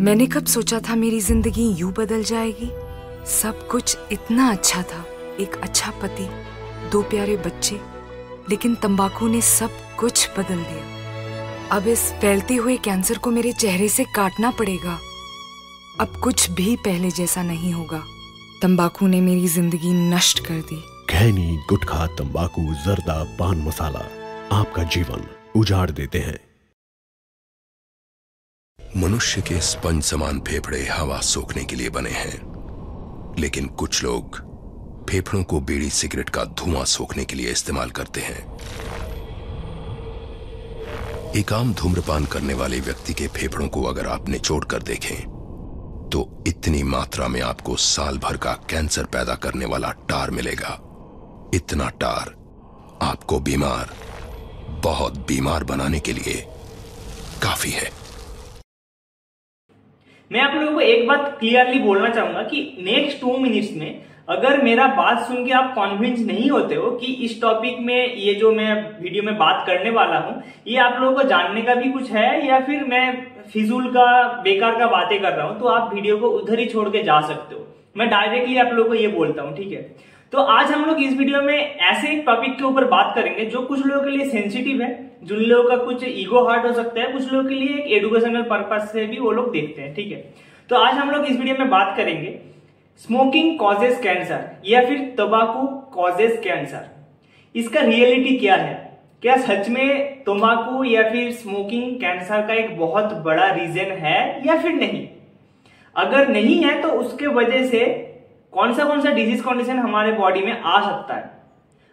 मैंने कब सोचा था मेरी जिंदगी यूं बदल जाएगी। सब कुछ इतना अच्छा था, एक अच्छा पति, 2 प्यारे बच्चे, लेकिन तंबाकू ने सब कुछ बदल दिया। अब इस फैलते हुए कैंसर को मेरे चेहरे से काटना पड़ेगा। अब कुछ भी पहले जैसा नहीं होगा। तंबाकू ने मेरी जिंदगी नष्ट कर दी। खैनी, गुटखा, तंबाकू, जर्दा, पान मसाला आपका जीवन उजाड़ देते हैं। मनुष्य के स्पंज समान फेफड़े हवा सोखने के लिए बने हैं, लेकिन कुछ लोग फेफड़ों को बीड़ी सिगरेट का धुआं सोखने के लिए इस्तेमाल करते हैं। एक आम धूम्रपान करने वाले व्यक्ति के फेफड़ों को अगर आप निचोड़ कर देखें तो इतनी मात्रा में आपको साल भर का कैंसर पैदा करने वाला टार मिलेगा। इतना टार आपको बीमार, बहुत बीमार बनाने के लिए काफी है। मैं आप लोगों को एक बात क्लियरली बोलना चाहूंगा कि नेक्स्ट 2 मिनट्स में अगर मेरा बात सुन के आप कॉन्विंस नहीं होते हो कि इस टॉपिक में ये जो मैं वीडियो में बात करने वाला हूं ये आप लोगों को जानने का भी कुछ है या फिर मैं फिजूल का बेकार का बातें कर रहा हूं, तो आप वीडियो को उधर ही छोड़ के जा सकते हो। मैं डायरेक्टली आप लोगों को ये बोलता हूं, ठीक है। तो आज हम लोग इस वीडियो में ऐसे एक टॉपिक के ऊपर बात करेंगे जो कुछ लोगों के लिए सेंसिटिव है, जिन लोगों का कुछ ईगो हर्ट हो सकता है, कुछ लोगों के लिए एक एजुकेशनल पर्पज से भी वो लोग देखते हैं, ठीक है। तो आज हम लोग इस वीडियो में बात करेंगे स्मोकिंग कॉजेज कैंसर या फिर तंबाकू कॉजेज कैंसर। इसका रियलिटी क्या है? क्या सच में तंबाकू या फिर स्मोकिंग कैंसर का एक बहुत बड़ा रीजन है या फिर नहीं? अगर नहीं है तो उसके वजह से कौन सा डिजीज कंडीशन हमारे बॉडी में आ सकता है।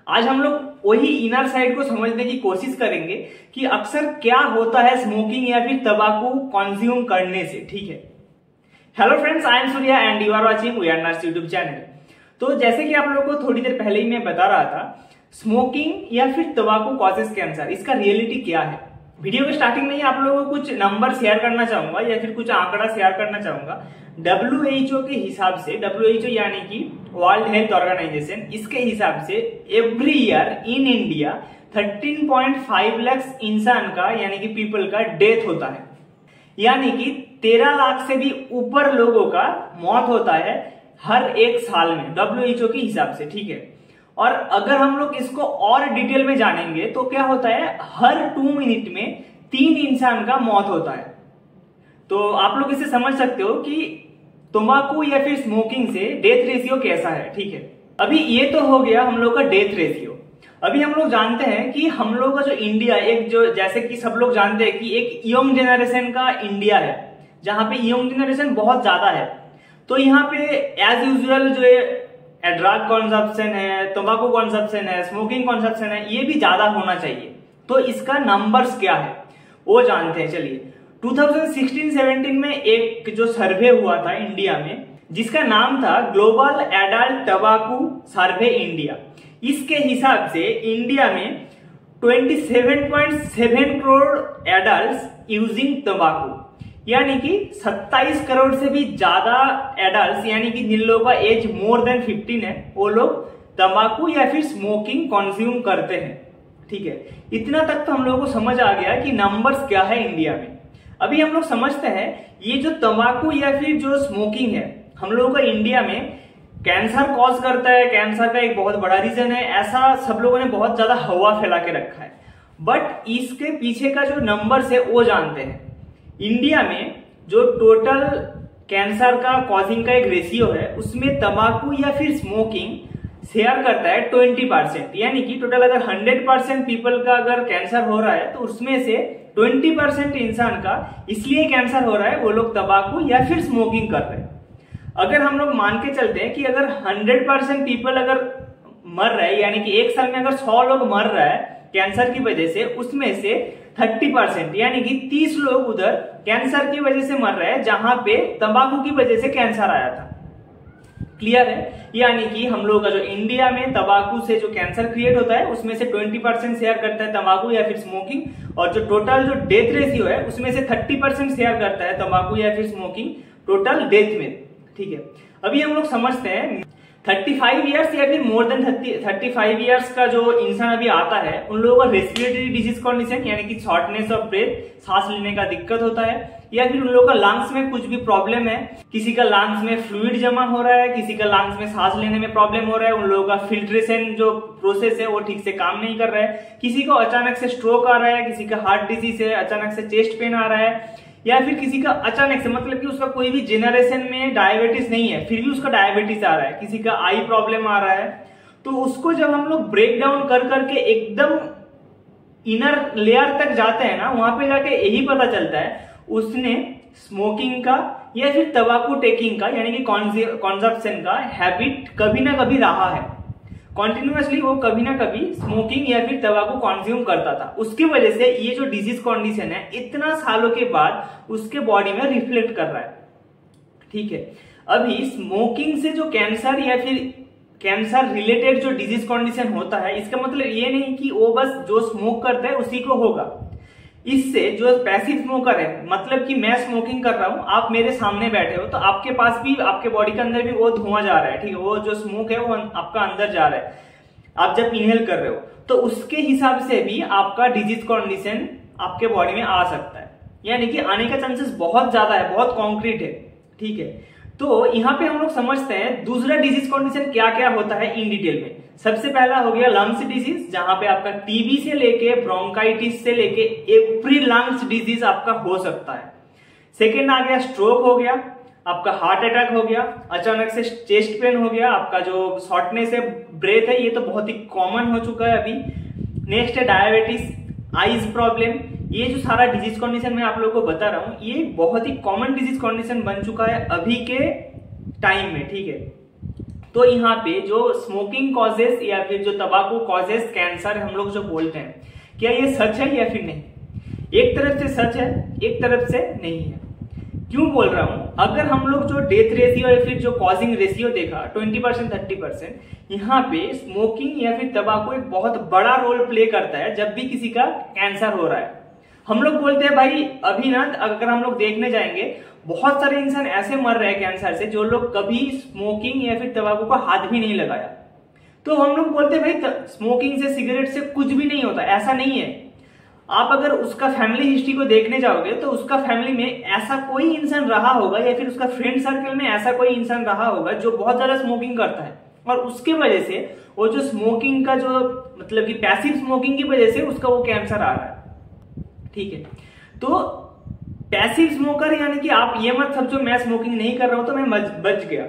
आज हम लोग वही इनर साइड को समझने की कोशिश करेंगे कि अक्सर क्या होता है स्मोकिंग या फिर तंबाकू कंज्यूम करने से, ठीक है। Hello friends, I am Surya and you are watching we are nurse YouTube channel. तो जैसे कि आप लोगों को थोड़ी देर पहले ही मैं बता रहा था, स्मोकिंग या फिर तंबाकू कॉजेज कैंसर, इसका रियलिटी क्या है। वीडियो के स्टार्टिंग में ही आप लोगों को कुछ नंबर शेयर करना चाहूंगा या फिर कुछ आंकड़ा शेयर करना चाहूंगा। WHO के हिसाब से, WHO यानी कि वर्ल्ड हेल्थ ऑर्गेनाइजेशन, इसके हिसाब से every year in India 13.5 lakh इंसान का यानी कि पीपल का डेथ होता है। यानी कि 13 लाख से भी ऊपर लोगों का मौत होता है हर एक साल में WHO के हिसाब से, ठीक है। और अगर हम लोग इसको और डिटेल में जानेंगे तो क्या होता है, हर 2 मिनट में 3 इंसान का मौत होता है। तो आप लोग इसे समझ सकते हो कि तंबाकू या फिर स्मोकिंग से डेथ रेशियो कैसा है, ठीक है। अभी ये तो हो गया हम लोग का डेथ रेशियो। अभी हम लोग जानते हैं कि हम लोग का जो इंडिया, एक जो जैसे कि सब लोग जानते हैं कि एक यंग जनरेशन का इंडिया है, जहां पे यंग जनरेशन बहुत ज्यादा है। तो यहाँ पे एज यूजुअल जो ड्रग कंजप्शन है, तंबाकू कंजप्शन है, स्मोकिंग कंजप्शन है, ये भी ज्यादा होना चाहिए। तो इसका नंबर्स क्या है वो जानते हैं। चलिए, 2016-17 में एक जो सर्वे हुआ था इंडिया में, जिसका नाम था ग्लोबल एडल्ट टबाकू सर्वे इंडिया। इसके हिसाब से इंडिया में 27.7 करोड़ एडल्ट यूजिंग तंबाकू, यानी कि 27 करोड़ से भी ज्यादा एडल्ट, यानी कि जिन लोगों का एज मोर देन 15 है, वो लोग तंबाकू या फिर स्मोकिंग कंज्यूम करते हैं, ठीक है। इतना तक तो हम लोगों को समझ आ गया कि नंबर्स क्या है इंडिया में। अभी हम लोग समझते हैं ये जो तंबाकू या फिर जो स्मोकिंग है हम लोगों का इंडिया में कैंसर कॉज करता है, कैंसर का एक बहुत बड़ा रीजन है, ऐसा सब लोगों ने बहुत ज्यादा हवा फैला के रखा है। बट इसके पीछे का जो नंबर्स है वो जानते हैं। इंडिया में जो टोटल कैंसर का कॉजिंग का एक रेशियो है, उसमें तंबाकू या फिर स्मोकिंग शेयर करता है 20%। यानी कि टोटल अगर 100% पीपल का अगर कैंसर हो रहा है तो उसमें से 20% इंसान का इसलिए कैंसर हो रहा है, वो लोग तंबाकू या फिर स्मोकिंग कर रहे हैं। अगर हम लोग मान के चलते हैं कि अगर 100% पीपल अगर मर रहे हैं, यानी कि एक साल में अगर 100 लोग मर रहा है कैंसर की वजह से, उसमें से 30% यानी कि 30 लोग उधर कैंसर की वजह से मर रहे हैं जहां पे तंबाकू की वजह से कैंसर आया था। क्लियर है? यानी कि हम लोग का जो इंडिया में तंबाकू से जो कैंसर क्रिएट होता है उसमें से 20% शेयर करता है तंबाकू या फिर स्मोकिंग, और जो टोटल जो डेथ रेशियो है उसमें से 30% शेयर करता है तंबाकू या फिर स्मोकिंग टोटल डेथ में, ठीक है। अभी हम लोग समझते हैं 35 ईयर्स या फिर मोर देन 35 ईयर्स का जो इंसान अभी आता है, उन लोगों का रेस्पिरेटरी डिजीज कंडीशन यानी कि शॉर्टनेस ऑफ ब्रेथ, सांस लेने का दिक्कत होता है, या फिर उन लोगों का लंग्स में कुछ भी प्रॉब्लम है, किसी का लंग्स में फ्लूइड जमा हो रहा है, किसी का लंग्स में सांस लेने में प्रॉब्लम हो रहा है, उन लोगों का फिल्ट्रेशन जो प्रोसेस है वो ठीक से काम नहीं कर रहा है, किसी को अचानक से स्ट्रोक आ रहा है, किसी का हार्ट डिजीज है, अचानक से चेस्ट पेन आ रहा है, या फिर किसी का अचानक से मतलब कि उसका कोई भी जेनरेशन में डायबिटीज नहीं है फिर भी उसका डायबिटीज आ रहा है, किसी का आई प्रॉब्लम आ रहा है, तो उसको जब हम लोग ब्रेक डाउन कर करके एकदम इनर लेयर तक जाते हैं ना, वहां पे जाके यही पता चलता है उसने स्मोकिंग का या फिर तंबाकू टेकिंग का यानी कि कंजप्शन का हैबिट कभी ना कभी रहा है। कॉन्टिन्यूअसली वो कभी ना कभी स्मोकिंग या फिर तंबाकू कंज्यूम करता था, उसकी वजह से ये जो डिजीज कंडीशन है इतना सालों के बाद उसके बॉडी में रिफ्लेक्ट कर रहा है। ठीक है, अभी स्मोकिंग से जो कैंसर या फिर कैंसर रिलेटेड जो डिजीज कंडीशन होता है, इसका मतलब ये नहीं कि वो बस जो स्मोक करता है उसी को होगा। इससे जो पैसिव स्मोकर है, मतलब कि मैं स्मोकिंग कर रहा हूं, आप मेरे सामने बैठे हो, तो आपके पास भी, आपके बॉडी के अंदर भी वो धुआं जा रहा है, ठीक है, वो जो स्मोक है वो आपका अंदर जा रहा है, आप जब इनहेल कर रहे हो, तो उसके हिसाब से भी आपका डिजीज कंडीशन आपके बॉडी में आ सकता है, यानी कि आने का चांसेस बहुत ज्यादा है, बहुत कॉन्क्रीट है। ठीक है, तो यहाँ पे हम लोग समझते हैं दूसरा डिजीज कंडीशन क्या क्या होता है इन डिटेल में। सबसे पहला हो गया लंग्स डिजीज, जहां पे आपका टीबी से लेके ब्रोंकाइटिस से लेके एवरी लंग्स डिजीज आपका हो सकता है। सेकेंड आ गया स्ट्रोक हो गया, आपका हार्ट अटैक हो गया, अचानक से चेस्ट पेन हो गया, आपका जो शॉर्टनेस है ब्रेथ है, ये तो बहुत ही कॉमन हो चुका है अभी। नेक्स्ट है डायबिटीज, आईज प्रॉब्लम, ये जो सारा डिजीज कंडीशन मैं आप लोगों को बता रहा हूं, ये बहुत ही कॉमन डिजीज कंडीशन बन चुका है अभी के टाइम में। ठीक है, तो यहाँ पे जो स्मोकिंग कॉजेस या फिर जो तंबाकू कॉजेस कैंसर हम लोग जो बोलते हैं, क्या ये सच है या फिर नहीं? एक तरफ से सच है, एक तरफ से नहीं है। क्यों बोल रहा हूं? अगर हम लोग जो डेथ रेशियो या फिर जो कॉजिंग रेशियो देखा 20% 30%, यहाँ पे स्मोकिंग या फिर तंबाकू एक बहुत बड़ा रोल प्ले करता है जब भी किसी का कैंसर हो रहा है। हम लोग बोलते हैं भाई अभी ना, अगर हम लोग देखने जाएंगे बहुत सारे इंसान ऐसे मर रहे हैं कैंसर से जो लोग कभी स्मोकिंग या फिर तंबाकू का हाथ भी नहीं लगाया। तो हम लोग बोलते हैं भाई स्मोकिंग से, सिगरेट से कुछ भी नहीं होता, ऐसा नहीं है। आप अगर उसका फैमिली हिस्ट्री को देखने जाओगे तो उसका फैमिली में ऐसा कोई इंसान रहा होगा या फिर उसका फ्रेंड सर्कल में ऐसा कोई इंसान रहा होगा जो बहुत ज्यादा स्मोकिंग करता है, और उसके वजह से वो जो स्मोकिंग का जो मतलब कि पैसिव स्मोकिंग की वजह से उसका वो कैंसर आ रहा है। ठीक है, तो पैसिव स्मोकर यानी कि आप ये मत समझो मैं स्मोकिंग नहीं कर रहा हूं तो मैं बच गया।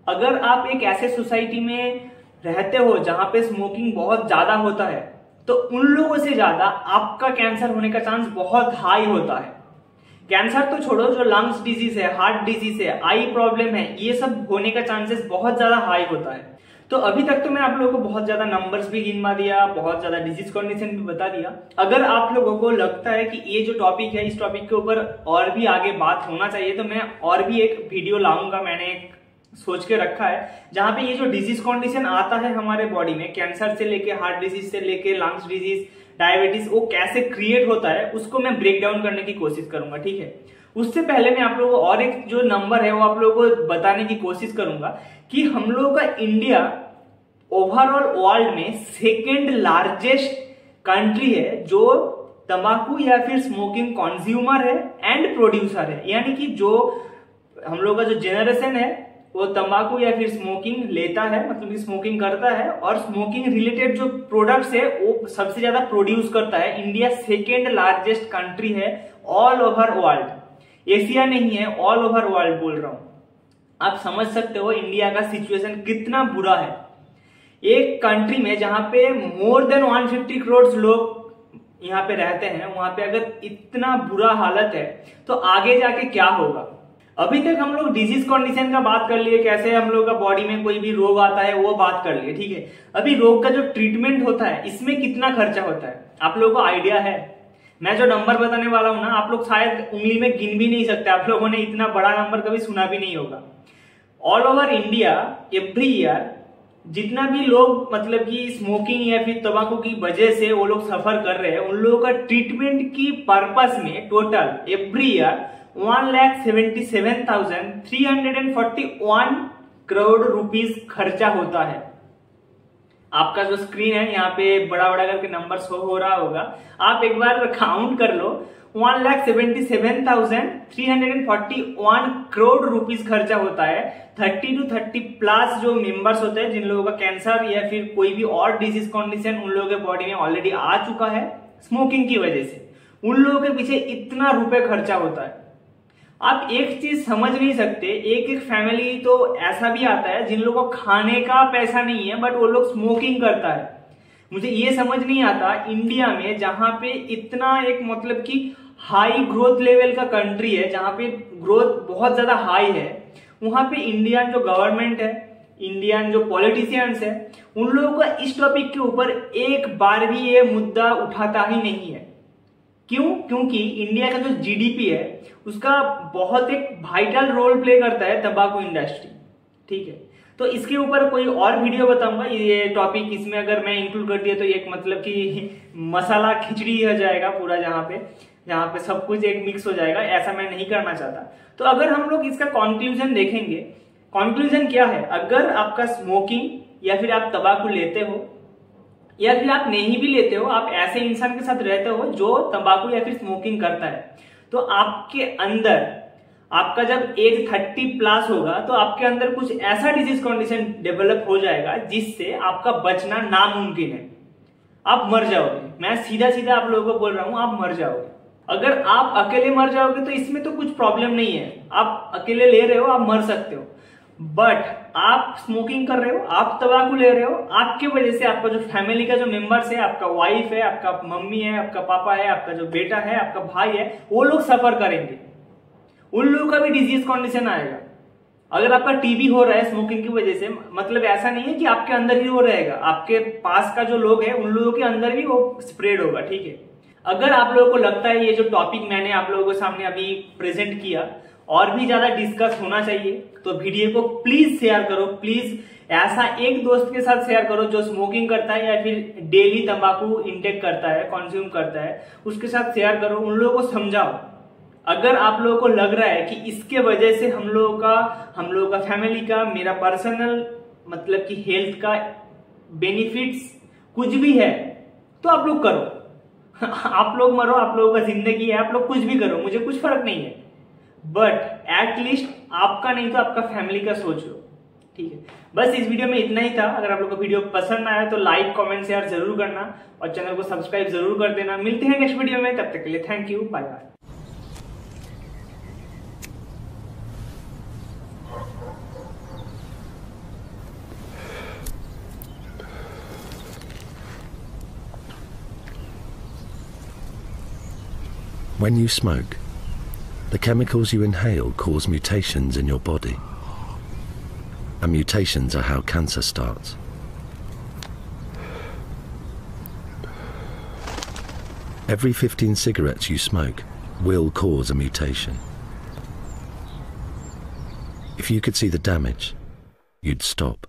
अगर आप एक ऐसे सोसाइटी में रहते हो जहां पे स्मोकिंग बहुत ज्यादा होता है, तो उन लोगों से ज्यादा आपका कैंसर होने का चांस बहुत हाई होता है। कैंसर तो छोड़ो, जो लंग्स डिजीज है, हार्ट डिजीज है, आई प्रॉब्लम है, ये सब होने का चांसेस बहुत ज्यादा हाई होता है। तो अभी तक तो मैं आप लोगों को बहुत ज्यादा नंबर्स भी गिनवा दिया, बहुत ज्यादा डिजीज कंडीशन भी बता दिया। अगर आप लोगों को लगता है कि ये जो टॉपिक है, इस टॉपिक के ऊपर और भी आगे बात होना चाहिए, तो मैं और भी एक वीडियो लाऊंगा, मैंने एक सोच के रखा है, जहां पे ये जो डिजीज कंडीशन आता है हमारे बॉडी में, कैंसर से लेके हार्ट डिजीज से लेके लंग्स डिजीज, डायबिटीज, वो कैसे क्रिएट होता है उसको मैं ब्रेक डाउन करने की कोशिश करूंगा। ठीक है, उससे पहले मैं आप लोगों को और एक जो नंबर है वो आप लोगों को बताने की कोशिश करूंगा कि हम लोगों का इंडिया ओवरऑल वर्ल्ड में सेकेंड लार्जेस्ट कंट्री है जो तंबाकू या फिर स्मोकिंग कंज्यूमर है एंड प्रोड्यूसर है। यानी कि जो हम लोग का जो जेनरेशन है वो तंबाकू या फिर स्मोकिंग लेता है, मतलब कि स्मोकिंग करता है, और स्मोकिंग रिलेटेड जो प्रोडक्ट्स है वो सबसे ज्यादा प्रोड्यूस करता है। इंडिया सेकेंड लार्जेस्ट कंट्री है ऑल ओवर वर्ल्ड, एशिया नहीं है, ऑल ओवर वर्ल्ड बोल रहा हूं। आप समझ सकते हो इंडिया का सिचुएशन कितना बुरा है। एक कंट्री में जहां पे मोर देन 150 करोड़ लोग यहाँ पे रहते हैं, वहां पे अगर इतना बुरा हालत है तो आगे जाके क्या होगा। अभी तक हम लोग डिजीज कंडीशन का बात कर लिए, कैसे हम लोग का बॉडी में कोई भी रोग आता है वो बात कर लिए। ठीक है, अभी रोग का जो ट्रीटमेंट होता है इसमें कितना खर्चा होता है आप लोगों को आइडिया है? मैं जो नंबर बताने वाला हूं ना, आप लोग शायद उंगली में गिन भी नहीं सकते, आप लोगों ने इतना बड़ा नंबर कभी सुना भी नहीं होगा। All over India every year जितना भी लोग मतलब कि स्मोकिंग या फिर तंबाकू की वजह से वो लोग सफर कर रहे हैं, उन लोगों का ट्रीटमेंट की पर्पस में total every year 1,77,341 crore rupees खर्चा होता है। आपका जो स्क्रीन है यहाँ पे बड़ा बड़ा करके नंबर शो हो रहा होगा, आप एक बार काउंट कर लो। 1,77,341 करोड़ रुपीस खर्चा होता है। 30 to 30+ जो मेंबर्स होते हैं, जिन लोगों का कैंसर या फिर कोई भी और डिजीज कंडीशन उन लोगों के बॉडी में ऑलरेडी आ चुका है स्मोकिंग की वजह से, उन लोगों के पीछे इतना रुपए खर्चा होता है। आप एक चीज समझ नहीं सकते, एक एक फैमिली तो ऐसा भी आता है जिन लोगों को खाने का पैसा नहीं है बट वो लोग स्मोकिंग करता है। मुझे ये समझ नहीं आता, इंडिया में जहां पे इतना एक मतलब कि हाई ग्रोथ लेवल का कंट्री है, जहां पे ग्रोथ बहुत ज्यादा हाई है, वहां पे इंडियन जो गवर्नमेंट है, इंडियन जो पॉलिटिशियंस है, उन लोगों का इस टॉपिक के ऊपर एक बार भी ये मुद्दा उठाता ही नहीं है। क्यों? क्योंकि इंडिया का जो जीडीपी है उसका बहुत एक वाइटल रोल प्ले करता है तंबाकू इंडस्ट्री। ठीक है, तो इसके ऊपर कोई और वीडियो बताऊंगा। ये टॉपिक इसमें अगर मैं इंक्लूड कर दिया तो एक मतलब कि मसाला खिचड़ी हो जाएगा पूरा, जहां पे सब कुछ एक मिक्स हो जाएगा। ऐसा मैं नहीं करना चाहता। तो अगर हम लोग इसका कंक्लूजन देखेंगे, कंक्लूजन क्या है? अगर आपका स्मोकिंग या फिर आप तंबाकू लेते हो या फिर आप नहीं भी लेते हो, आप ऐसे इंसान के साथ रहते हो जो तंबाकू या फिर स्मोकिंग करता है, तो आपके अंदर, आपका जब एज 30+ होगा तो आपके अंदर कुछ ऐसा डिजीज कंडीशन डेवलप हो जाएगा जिससे आपका बचना नामुमकिन है। आप मर जाओगे। मैं सीधा सीधा आप लोगों को बोल रहा हूं, आप मर जाओगे। अगर आप अकेले मर जाओगे तो इसमें तो कुछ प्रॉब्लम नहीं है, आप अकेले ले रहे हो, आप मर सकते हो। बट आप स्मोकिंग कर रहे हो, आप तंबाकू ले रहे हो, आपके वजह से आपका जो फैमिली का जो मेंबर्स है, आपका वाइफ है, आपका मम्मी है, आपका पापा है, आपका जो बेटा है, आपका भाई है, वो लोग सफर करेंगे। उन लोगों का भी डिजीज कंडीशन आएगा। अगर आपका टीबी हो रहा है स्मोकिंग की वजह से, मतलब ऐसा नहीं है कि आपके अंदर ही वो रहेगा, आपके पास का जो लोग है उन लोगों के अंदर भी वो स्प्रेड होगा। ठीक है, अगर आप लोगों को लगता है ये जो टॉपिक मैंने आप लोगों के सामने अभी प्रेजेंट किया और भी ज्यादा डिस्कस होना चाहिए, तो वीडियो को प्लीज शेयर करो। प्लीज ऐसा एक दोस्त के साथ शेयर करो जो स्मोकिंग करता है या फिर डेली तंबाकू इंटेक करता है, कंज्यूम करता है, उसके साथ शेयर करो, उन लोगों को समझाओ। अगर आप लोगों को लग रहा है कि इसके वजह से हम लोगों का फैमिली का, मेरा पर्सनल मतलब कि हेल्थ का बेनिफिट्स कुछ भी है, तो आप लोग करो। आप लोग मरो, आप लोगों का जिंदगी है, आप लोग कुछ भी करो, मुझे कुछ फर्क नहीं है। बट एटलीस्ट आपका नहीं तो आपका फैमिली का सोच लो। ठीक है, बस इस वीडियो में इतना ही था। अगर आप लोग को वीडियो पसंद आया तो लाइक, कमेंट, शेयर जरूर करना और चैनल को सब्सक्राइब जरूर कर देना। मिलते हैं नेक्स्ट वीडियो में, तब तक के लिए thank you, bye bye. When you smoke, the chemicals you inhale cause mutations in your body. And mutations are how cancer starts. Every 15 cigarettes you smoke will cause a mutation. If you could see the damage, you'd stop.